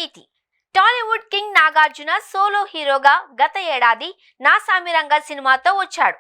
ఈటీ. Tollywood king Nagarjuna solo హీరోగా గత ఏడాది నా సామిరంగా సినిమాతో వచ్చాడు.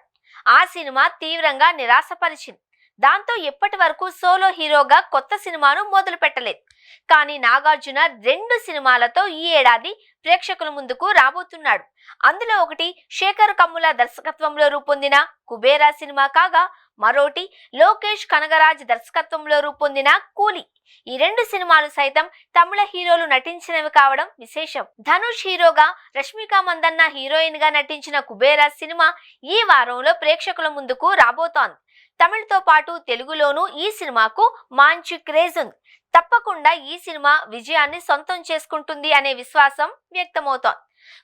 ఆ సినిమా తీవ్రంగా నిరాశపరిచింది. దాంతో ఇప్పటి వరకు సోలో హీరోగా కొత్త సినిమాను మొదలు పెట్టలేదు. కానీ నాగార్జున 2 సినిమాలతో ఈ ఏడాది ప్రేక్షకుల ముందుకు రాబోతున్నాడు. అందులో ఒకటి శేఖర్ కమ్ముల దర్శకత్వంలో రూపొందిన కుబేరా సినిమా కాగా, మరోటి లోకేష్ కనగరాజ్ దర్శకత్వంలో రూపొందిన కూలీ. ఈ 2 సినిమాలు సైతం తమిళ హీరోలు నటించినవి కావడం విశేషం. ధనుష్ హీరోగా, రష్మిక మందన్న హీరోయిన్ గా నటించిన కుబేరా సినిమా ఈ వారంలో ప్రేక్షకుల ముందుకు రాబోతోంది. తమిళతో పాటు తెలుగులోనూ ఈ సినిమాకు మంచి క్రేజ్ ఉంది. తప్పకుండా ఈ సినిమా విజయాన్ని సొంతం చేసుకుంటుంది అనే విశ్వాసం వ్యక్తమవుతోంది.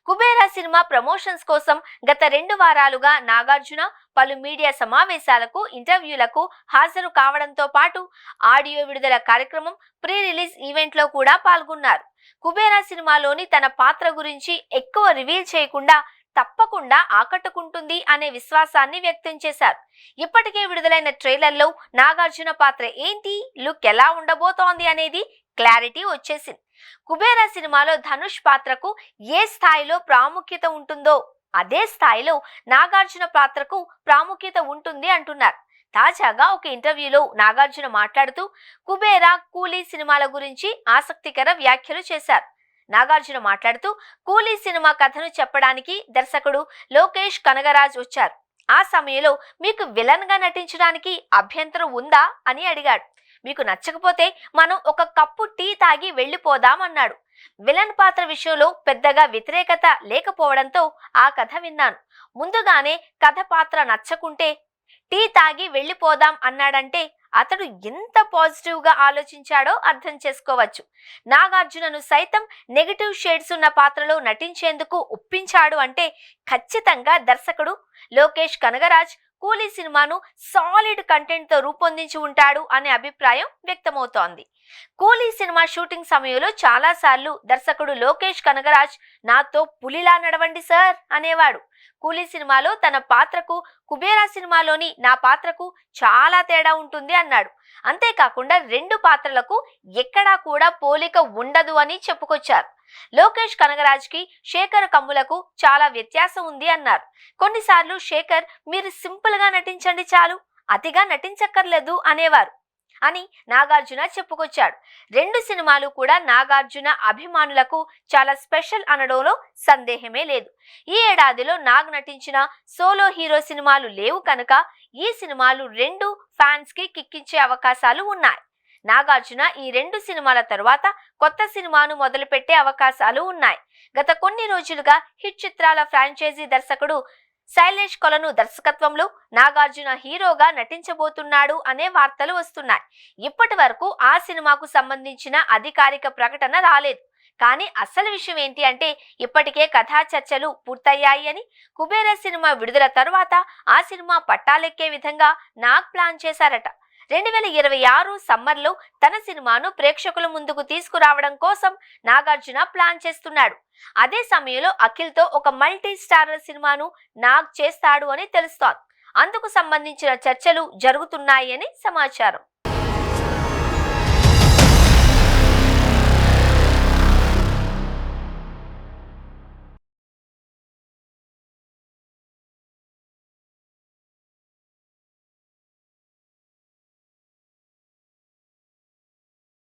కుబేరా సినిమా ప్రమోషన్స్ కోసం గత 2 వారాలుగా నాగార్జున పలు మీడియా సమావేశాలకు, ఇంటర్వ్యూలకు హాజరు కావడంతో పాటు ఆడియో విడుదల కార్యక్రమం, ప్రీ రిలీజ్ ఈవెంట్ లో కూడా పాల్గొన్నారు. కుబేరా సినిమాలోని తన పాత్ర గురించి ఎక్కువ రివీల్ చేయకుండా తప్పకుండా ఆకట్టుకుంటుంది అనే విశ్వాసాన్ని వ్యక్తం చేశారు. ఇప్పటికే విడుదలైన ట్రైలర్లో నాగార్జున పాత్ర ఏంటి, లుక్ ఎలా ఉండబోతోంది అనేది క్లారిటీ వచ్చేసింది. కుబేరా సినిమాలో ధనుష్ పాత్రకు ఏ స్థాయిలో ప్రాముఖ్యత ఉంటుందో అదే స్థాయిలో నాగార్జున పాత్రకు ప్రాముఖ్యత ఉంటుంది అంటున్నారు. తాజాగా ఒక ఇంటర్వ్యూలో నాగార్జున మాట్లాడుతూ కుబేరా, కూలీ సినిమాల గురించి ఆసక్తికర వ్యాఖ్యలు చేశారు. నాగార్జున మాట్లాడుతూ కూలీ సినిమా కథను చెప్పడానికి దర్శకుడు లోకేష్ కనగరాజ్ వచ్చారు. ఆ సమయంలో మీకు విలన్ గా నటించడానికి అభ్యంతరం ఉందా అని అడిగాడు. మీకు నచ్చకపోతే మనం ఒక కప్పు టీ తాగి వెళ్లిపోదాం అన్నాడు. విలన్ పాత్ర విషయంలో పెద్దగా వ్యతిరేకత లేకపోవడంతో ఆ కథ విన్నాను. ముందుగానే కథ పాత్ర నచ్చకుంటే టీ తాగి వెళ్లిపోదాం అన్నాడంటే అతడు ఎంత పాజిటివ్ గా ఆలోచించాడో అర్థం చేసుకోవచ్చు. నాగార్జునను సైతం నెగటివ్ షేడ్స్ ఉన్న పాత్రలో నటించేందుకు ఒప్పించాడు అంటే ఖచ్చితంగా దర్శకుడు లోకేష్ కనగరాజ్ కూలీ సినిమాను సాలిడ్ కంటెంట్ తో రూపొందించి ఉంటాడు అనే అభిప్రాయం వ్యక్తమవుతోంది. కూలీ సినిమా షూటింగ్ సమయంలో చాలా సార్లు దర్శకుడు లోకేష్ కనగరాజ్ నాతో పులిలా నడవండి సార్ అనేవాడు. కూలీ సినిమాలో తన పాత్రకు, కుబేరా సినిమాలోని నా పాత్రకు చాలా తేడా ఉంటుంది అన్నాడు. అంతేకాకుండా 2 పాత్రలకు ఎక్కడా కూడా పోలిక ఉండదు అని చెప్పుకొచ్చారు. లోకేష్ కనగరాజ్ కి శేఖర్ కమ్ములకు చాలా వ్యత్యాసం ఉంది అన్నారు. కొన్నిసార్లు శేఖర్ మీరు సింపుల్ గా నటించండి చాలు, అతిగా నటించక్కర్లేదు అనేవారు అని నాగార్జున చెప్పుకొచ్చాడు. 2 సినిమాలు కూడా నాగార్జున అభిమానులకు చాలా స్పెషల్ అనడంలో సందేహమే లేదు. ఈ ఏడాదిలో నాగ్ నటించిన సోలో హీరో సినిమాలు లేవు కనుక ఈ సినిమాలు 2 ఫ్యాన్స్ కి కిక్కించే అవకాశాలు ఉన్నాయి. నాగార్జున ఈ 2 సినిమాల తరువాత కొత్త సినిమాను మొదలుపెట్టే అవకాశాలు ఉన్నాయి. గత కొన్ని రోజులుగా హిట్ చిత్రాల ఫ్రాంచైజీ దర్శకుడు శైలేష్ కొలను దర్శకత్వంలో నాగార్జున హీరోగా నటించబోతున్నాడు అనే వార్తలు వస్తున్నాయి. ఇప్పటి వరకు ఆ సినిమాకు సంబంధించిన అధికారిక ప్రకటన రాలేదు. కానీ అసలు విషయం ఏంటి అంటే ఇప్పటికే కథా చర్చలు పూర్తయ్యాయి అని, కుబేరా సినిమా విడుదల తరువాత ఆ సినిమా పట్టాలెక్కే విధంగా నాగ్ ప్లాన్ చేశారట. 2026 సమ్మర్లో తన సినిమాను ప్రేక్షకుల ముందుకు తీసుకురావడం కోసం నాగార్జున ప్లాన్ చేస్తున్నాడు. అదే సమయంలో అఖిల్తో ఒక మల్టీ స్టారర్ సినిమాను నాగ్ చేస్తాడు అని తెలుస్తోంది. అందుకు సంబంధించిన చర్చలు జరుగుతున్నాయి అని సమాచారం.